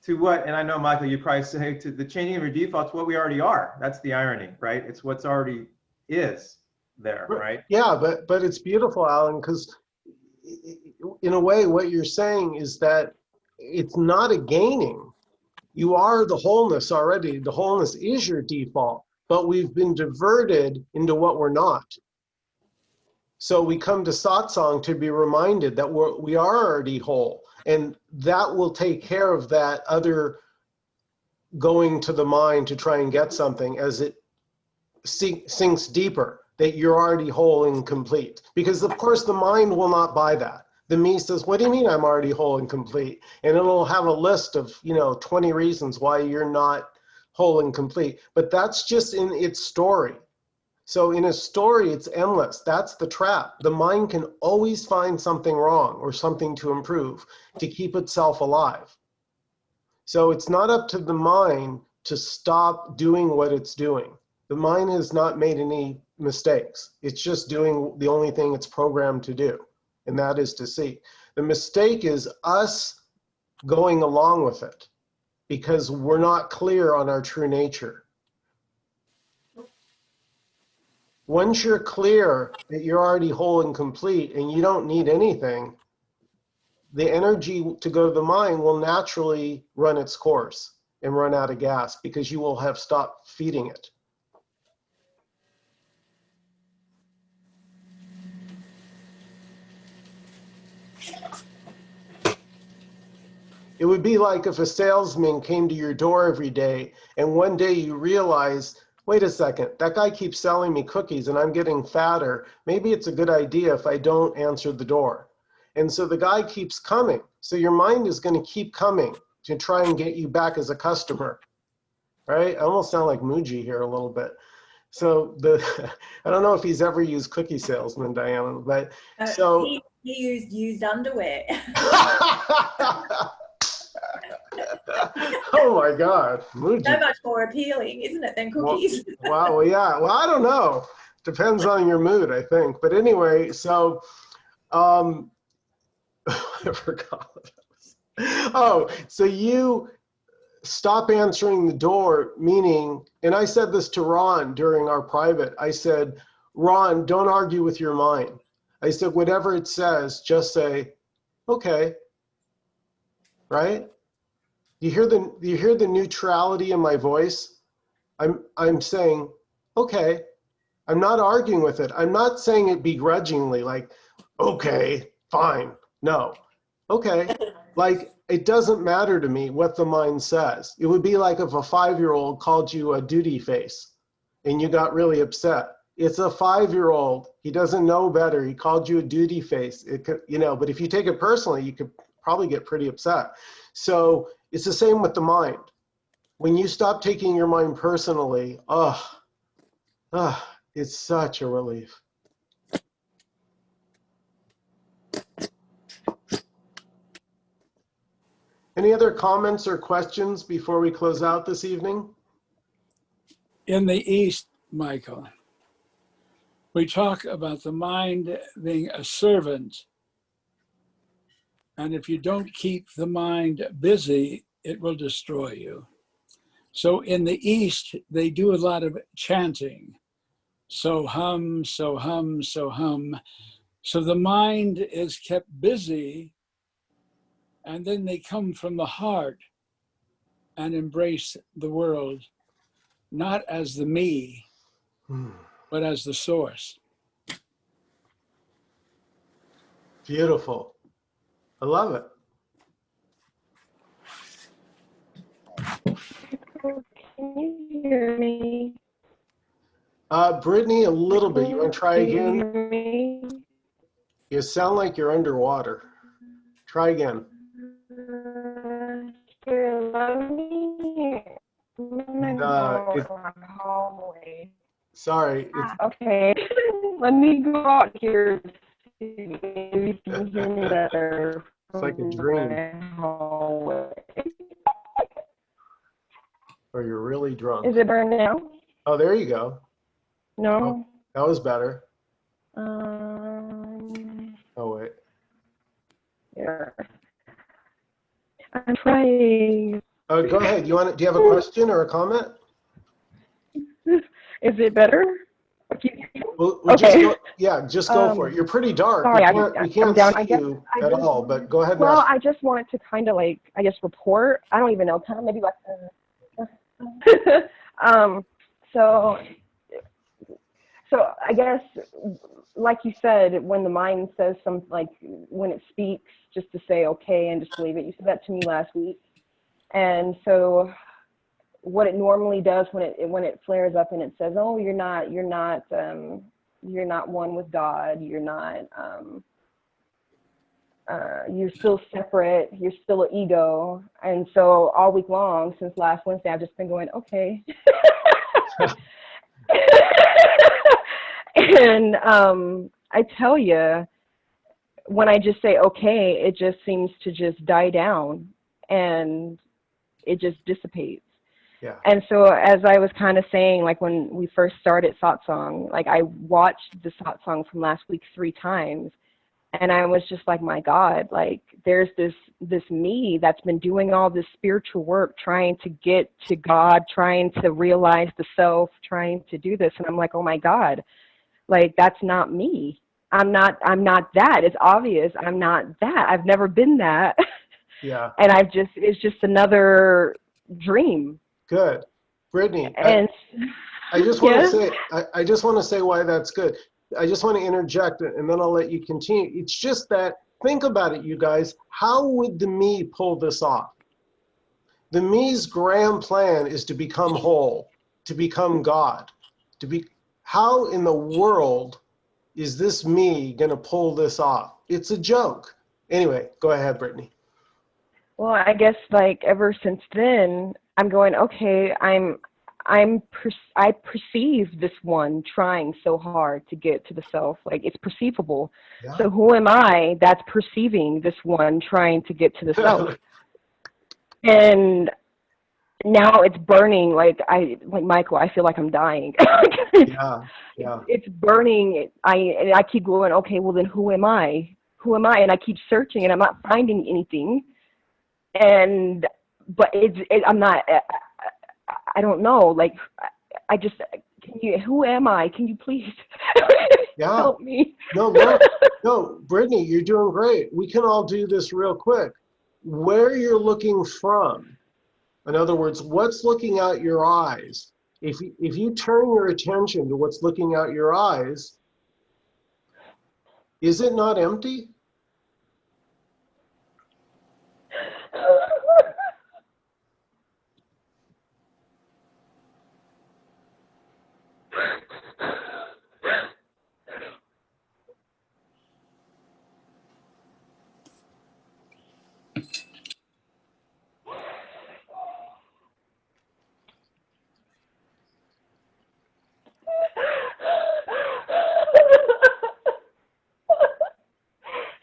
to what, and I know, Michael, you probably say to the changing of your default to what we already are. That's the irony, right? It's what's already is there, right? Yeah, but it's beautiful, Alan, because in a way, what you're saying is that it's not a gaining. You are the wholeness already. The wholeness is your default, but we've been diverted into what we're not. So we come to satsang to be reminded that we are already whole, and that will take care of that other going to the mind to try and get something as it sinks deeper, that you're already whole and complete. Because of course the mind will not buy that. The me says, what do you mean I'm already whole and complete? And it'll have a list of, 20 reasons why you're not whole and complete. But that's just in its story. So in a story, it's endless. That's the trap. The mind can always find something wrong or something to improve to keep itself alive. So it's not up to the mind to stop doing what it's doing. The mind has not made any mistakes. It's just doing the only thing it's programmed to do, and that is to see. The mistake is us going along with it because we're not clear on our true nature. Once you're clear that you're already whole and complete and you don't need anything, the energy to go to the mind will naturally run its course and run out of gas because you will have stopped feeding it. It would be like if a salesman came to your door every day and one day you realize, wait a second, that guy keeps selling me cookies and I'm getting fatter. Maybe it's a good idea if I don't answer the door. And so the guy keeps coming. So your mind is going to keep coming to try and get you back as a customer, right? I almost sound like Muji here a little bit. So I don't know if he's ever used cookie salesman, Diana, but so. He used used underwear. Oh my God, Muji. So much more appealing, isn't it, than cookies? Wow, well, yeah. Well, I don't know. Depends on your mood, I think. But anyway, so I forgot what that was. Oh, so you stop answering the door, meaning, and I said this to Ron during our private, I said, Ron, don't argue with your mind. I said, whatever it says, just say, okay, right? You hear the neutrality in my voice? I'm saying, okay. I'm not arguing with it. I'm not saying it begrudgingly, like, okay, fine. No. Okay. Like, it doesn't matter to me what the mind says. It would be like if a 5-year-old called you a duty face and you got really upset. It's a 5-year-old. He doesn't know better. He called you a duty face. It could, but if you take it personally, you could probably get pretty upset. So it's the same with the mind. When you stop taking your mind personally, it's such a relief. Any other comments or questions before we close out this evening? In the East, Michael, we talk about the mind being a servant. And if you don't keep the mind busy, it will destroy you. So in the East, they do a lot of chanting. So hum, so hum, so hum. So the mind is kept busy, and then they come from the heart and embrace the world, not as the me, but as the source. Beautiful. I love it. Can you hear me? Brittany, a little bit. You want to try Can you again? hear me? You sound like you're underwater. Try again. Here, let me go It's, on hallway. sorry. Okay, let me go out here. Maybe you can hear me better. It's like a dream. Hallway. Or you're really drunk. Is it better now? Oh, there you go. No. Oh, that was better. Oh, wait. Yeah. I'm trying. Go ahead. Do you have a question or a comment? Is it better? We'll Okay. just go for it. You're pretty dark. Sorry, We can't down. see you at all, but go ahead and Well, ask. I just wanted to kind of report. I don't even know, kind of maybe like, so I guess, like you said, when the mind says something, like when it speaks, just to say okay and just believe it. You said that to me last week, and so what it normally does when it flares up and it says, oh, you're not one with God. You're not. You're still separate. You're still an ego. And so all week long, since last Wednesday, I've just been going, okay. And I tell you, when I just say okay, it just seems to just die down and it just dissipates. Yeah. And so as I was kind of saying, like when we first started Satsang, like I watched the Satsang from last week 3 times. And I was just like, my God, like there's this me that's been doing all this spiritual work, trying to get to God, trying to realize the self, trying to do this. And I'm like, oh my God, like that's not me. I'm not that. It's obvious. I'm not that. I've never been that. Yeah. And it's just another dream. Good. Brittany, And I just want to say, I just want to say why that's good. I just want to interject and then I'll let you continue. It's just that think about it, you guys. How would the me pull this off? The me's grand plan is to become whole, to become God. How in the world is this me going to pull this off? It's a joke. Anyway, go ahead, Brittany. Well, I guess like ever since then, I'm going, okay, I perceive this one trying so hard to get to the self, like it's perceivable. Yeah. So who am I that's perceiving this one trying to get to the self? And now it's burning, like Michael, I feel like I'm dying. Yeah. It's burning. I keep going, okay, well then who am I? Who am I? And I keep searching and I'm not finding anything. But I'm not, I don't know, like, who am I? Can you please help me? No, Brittany, you're doing great. We can all do this real quick. Where you're looking from, in other words, what's looking out your eyes, if you turn your attention to what's looking out your eyes, is it not empty?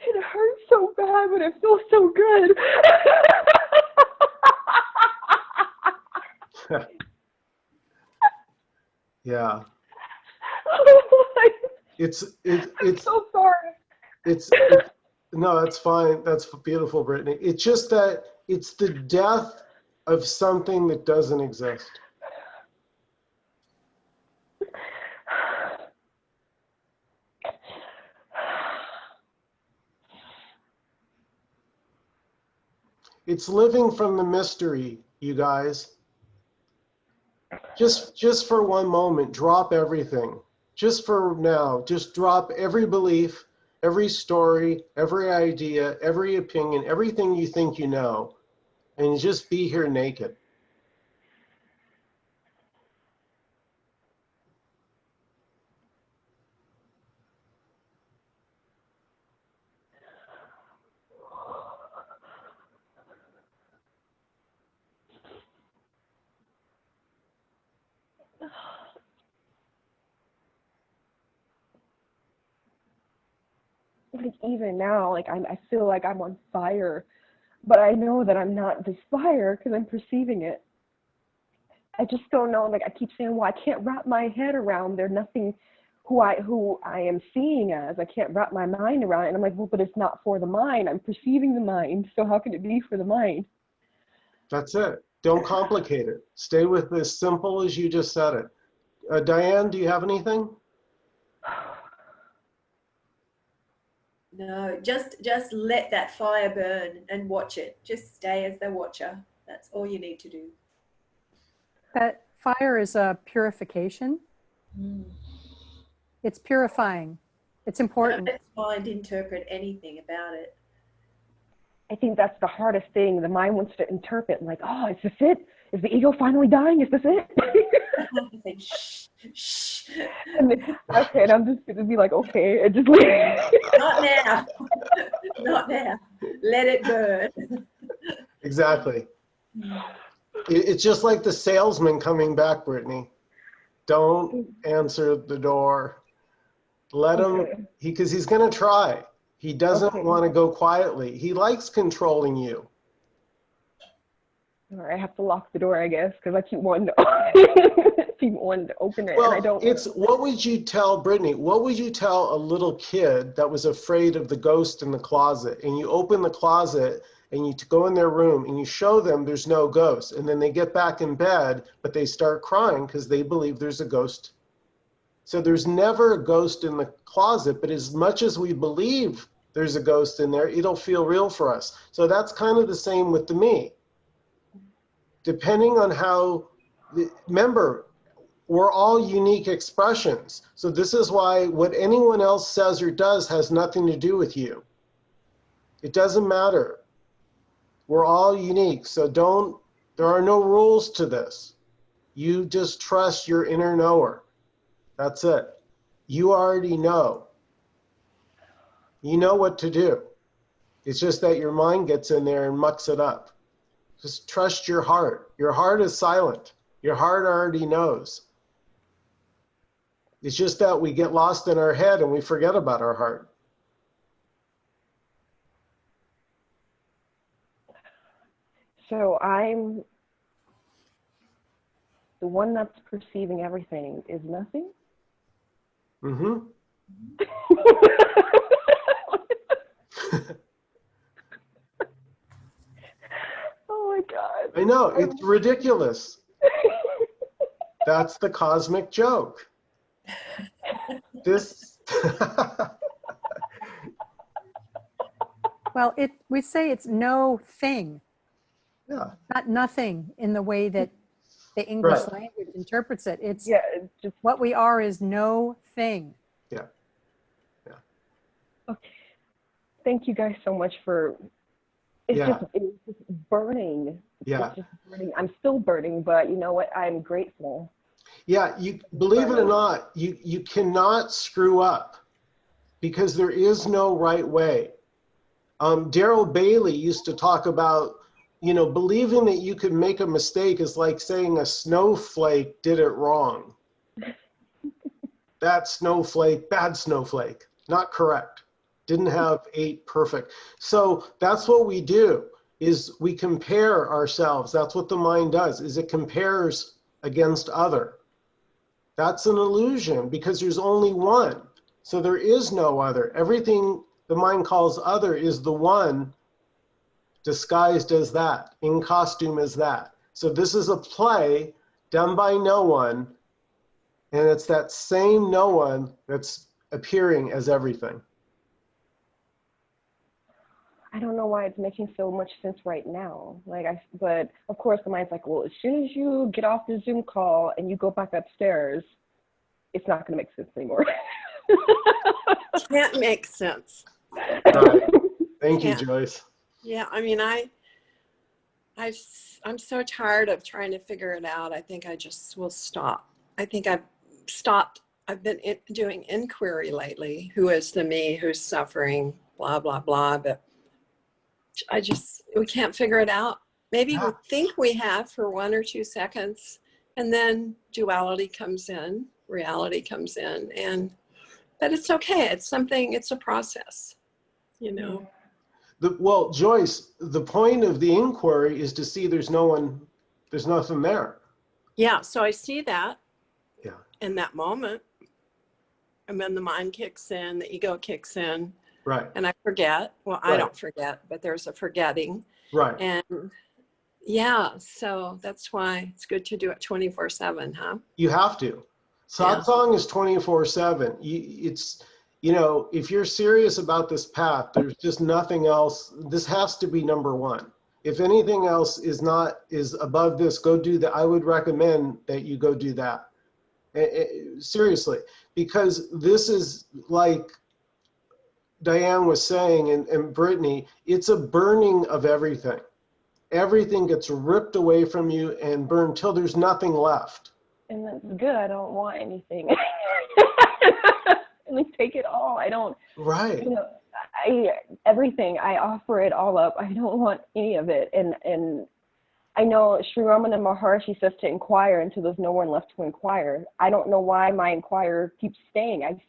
It hurts so bad, but it feels so good. Yeah. It's I'm so sorry. No, that's fine. That's beautiful, Brittany. It's just that it's the death of something that doesn't exist. It's living from the mystery, you guys. Just for one moment, drop everything. Just for now, just drop every belief, every story, every idea, every opinion, everything you think you know, and just be here naked. Like even now, like I feel like I'm on fire, but I know that I'm not this fire because I'm perceiving it. I just don't know. Like I keep saying, well, I can't wrap my head around. There's nothing who I am seeing as. I can't wrap my mind around it. And I'm like, well, but it's not for the mind. I'm perceiving the mind. So how can it be for the mind? That's it. Don't complicate it. Stay with as simple as you just said it. Diane, do you have anything? No, just let that fire burn and watch it. Just stay as the watcher. That's all you need to do. That fire is a purification. It's purifying. It's important. Don't let the mind interpret anything about it. I think that's the hardest thing. The mind wants to interpret, like, oh, is this it? Is the ego finally dying? Is this it? Think, shh, shh. And I'm just gonna be like, okay, and just Not now. Not now. Let it burn. Exactly. It's just like the salesman coming back, Brittany. Don't answer the door. Let him, because he's going to try. He doesn't want to go quietly. He likes controlling you. All right, I have to lock the door, I guess, because I keep wanting to open it, Well, and I don't. What would you tell, Brittany, what would you tell a little kid that was afraid of the ghost in the closet, and you open the closet and you go in their room and you show them there's no ghost, and then they get back in bed, but they start crying because they believe there's a ghost. So there's never a ghost in the closet, but as much as we believe there's a ghost in there, it'll feel real for us. So that's kind of the same with the me. Depending on how, remember, we're all unique expressions. So this is why what anyone else says or does has nothing to do with you. It doesn't matter. We're all unique. So there are no rules to this. You just trust your inner knower. That's it. You already know. You know what to do. It's just that your mind gets in there and mucks it up. Just trust your heart. Your heart is silent. Your heart already knows. It's just that we get lost in our head and we forget about our heart. So I'm the one that's perceiving everything is nothing? Mm-hmm. Oh my God. I know, it's ridiculous. That's the cosmic joke. This. Well, we say it's no thing, Yeah. not nothing in the way that the English Right. language interprets it. It's Yeah, it's just what we are is no thing. Yeah. okay. Thank you guys so much for it's just burning. Yeah. It's just burning. I'm still burning, but you know what? I'm grateful. Yeah, you believe it or not, you cannot screw up because there is no right way. Daryl Bailey used to talk about, believing that you could make a mistake is like saying a snowflake did it wrong. That snowflake, bad snowflake, not correct. Didn't have 8 perfect. So that's what we do, is we compare ourselves. That's what the mind does, is it compares against other. That's an illusion because there's only one. So there is no other. Everything the mind calls other is the one disguised as that, in costume as that. So this is a play done by no one, and it's that same no one that's appearing as everything. I don't know why it's making so much sense right now. But of course the mind's like, well, as soon as you get off the Zoom call and you go back upstairs, it's not going to make sense anymore. Can't make sense. Right. Thank you, Can't. Joyce. Yeah, I mean, I'm so tired of trying to figure it out. I think I just will stop. I think I've stopped. I've been doing inquiry lately. Who is the me who's suffering? Blah, blah, blah. But we can't figure it out. Maybe we think we have for 1 or 2 seconds, and then duality comes in, reality comes in, but it's okay. It's a process, Well, Joyce, the point of the inquiry is to see there's nothing there. Yeah, so I see that in that moment. And then the mind kicks in, the ego kicks in. Right. And I forget. Well, I don't forget, but there's a forgetting. Right. And yeah, so that's why it's good to do it 24/7, huh? You have to. Satsang is 24/7. It's, if you're serious about this path, there's just nothing else. This has to be number one. If anything else is above this, go do that. I would recommend that you go do that. Seriously, because this is like Diane was saying, and Brittany, it's a burning of everything. Everything gets ripped away from you and burned till there's nothing left. And that's good. I don't want anything. Like, take it all. I don't. Right. Everything. I offer it all up. I don't want any of it. And I know Sri Ramana Maharshi says to inquire until there's no one left to inquire. I don't know why my inquirer keeps staying. I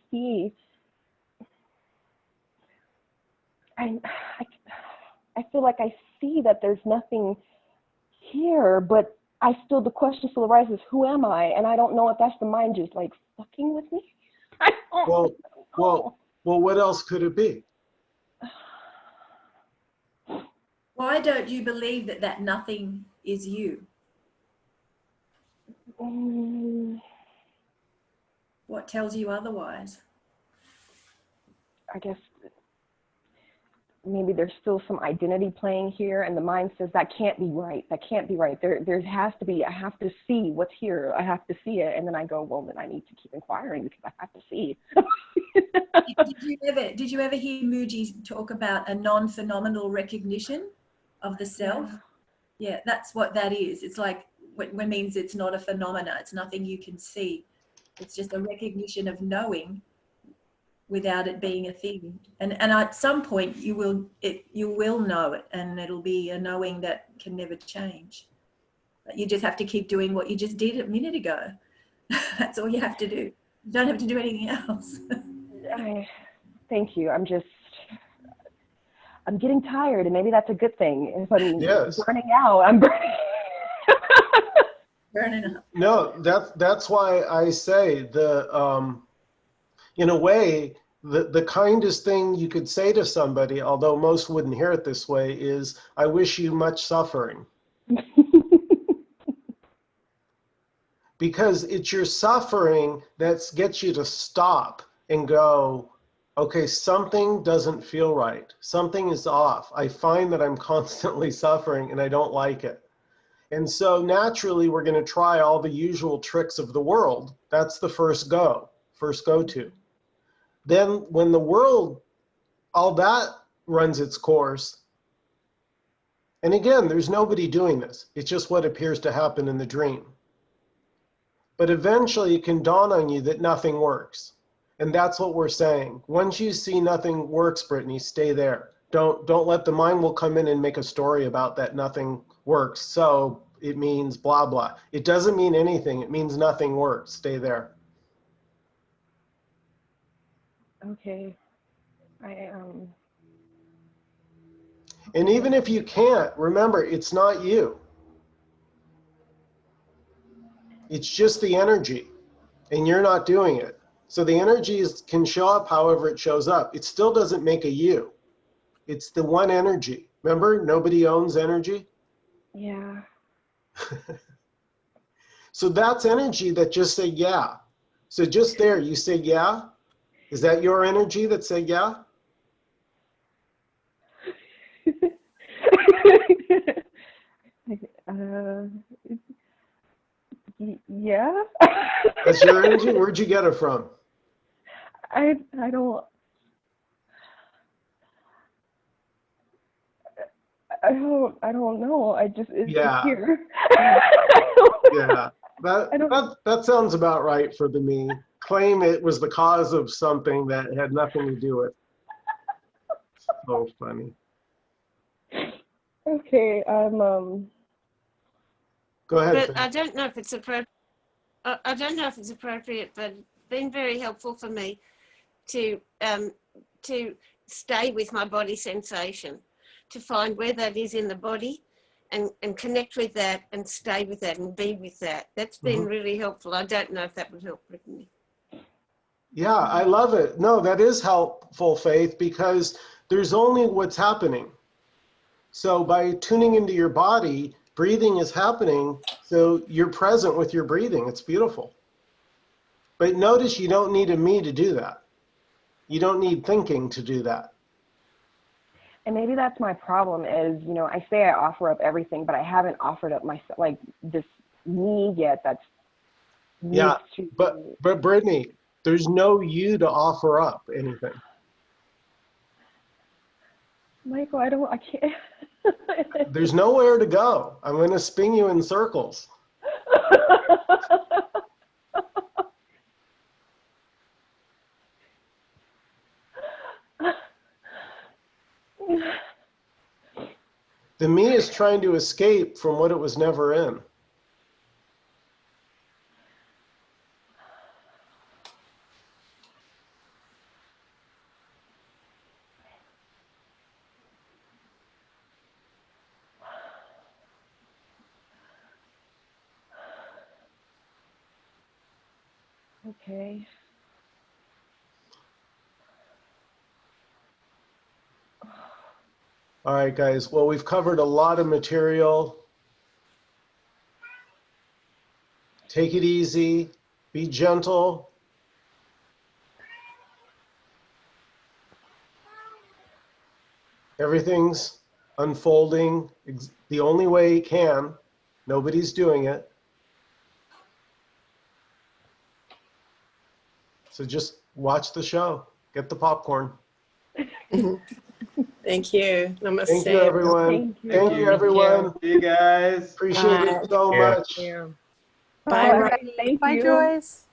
feel like I see that there's nothing here, but the question still arises, who am I? And I don't know if that's the mind just like fucking with me. I don't know. Well, what else could it be? Why don't you believe that nothing is you? What tells you otherwise? I guess maybe there's still some identity playing here, and the mind says that can't be right. That can't be right. There has to be. I have to see what's here. I have to see it, and then I go, well, then I need to keep inquiring because I have to see. Did you ever hear Muji talk about a non-phenomenal recognition of the self? Yeah, that's what that is. It's like when means it's not a phenomena. It's nothing you can see. It's just a recognition of knowing without it being a thing. And at some point you will know it, and it'll be a knowing that can never change. But you just have to keep doing what you just did a minute ago. That's all you have to do. You don't have to do anything else. Thank you. I'm getting tired, and maybe that's a good thing. If I'm burning out, I'm burning. Burning up. No, that's why I say in a way, the kindest thing you could say to somebody, although most wouldn't hear it this way, is, I wish you much suffering. Because it's your suffering that gets you to stop and go, okay, something doesn't feel right. Something is off. I find that I'm constantly suffering and I don't like it. And so naturally, we're going to try all the usual tricks of the world. That's the first go-to. Then when the world, all that runs its course, and again, there's nobody doing this. It's just what appears to happen in the dream. But eventually it can dawn on you that nothing works. And that's what we're saying. Once you see nothing works, Brittany, stay there. Don't let the mind will come in and make a story about that nothing works. So it means blah, blah. It doesn't mean anything. It means nothing works. Stay there. Okay. And even if you can't, remember, it's not you. It's just the energy, and you're not doing it. So the energy can show up however it shows up. It still doesn't make a you. It's the one energy. Remember, nobody owns energy? Yeah. So that's energy that just say yeah. So just there, you say yeah. Is that your energy that say yeah? Yeah. That's your energy? Where'd you get it from? I don't know. It's just here. Yeah. That sounds about right for me. Claim it was the cause of something that had nothing to do with it. So funny. Okay. Go ahead. But I don't know if it's appropriate. I don't know if it's appropriate, but it's been very helpful for me to stay with my body sensation, to find where that is in the body, and connect with that and stay with that and be with that. That's been really helpful. I don't know if that would help Brittany. Yeah, I love it. No, that is helpful, Faith, because there's only what's happening. So by tuning into your body, breathing is happening, so you're present with your breathing. It's beautiful. But notice you don't need a me to do that. You don't need thinking to do that. And maybe that's my problem is, I say I offer up everything, but I haven't offered up myself, like this me yet. That's yeah. But Brittany, there's no you to offer up anything. Michael, I can't. There's nowhere to go. I'm going to spin you in circles. The me is trying to escape from what it was never in. Okay. All right, guys. Well, we've covered a lot of material. Take it easy. Be gentle. Everything's unfolding the only way it can. Nobody's doing it. So just watch the show. Get the popcorn. Thank you. Namaste. Thank you, everyone. Thank you, everyone. See you guys. Appreciate it so Yeah. much. Yeah. All Bye, right. Thank Bye, you. Joyce.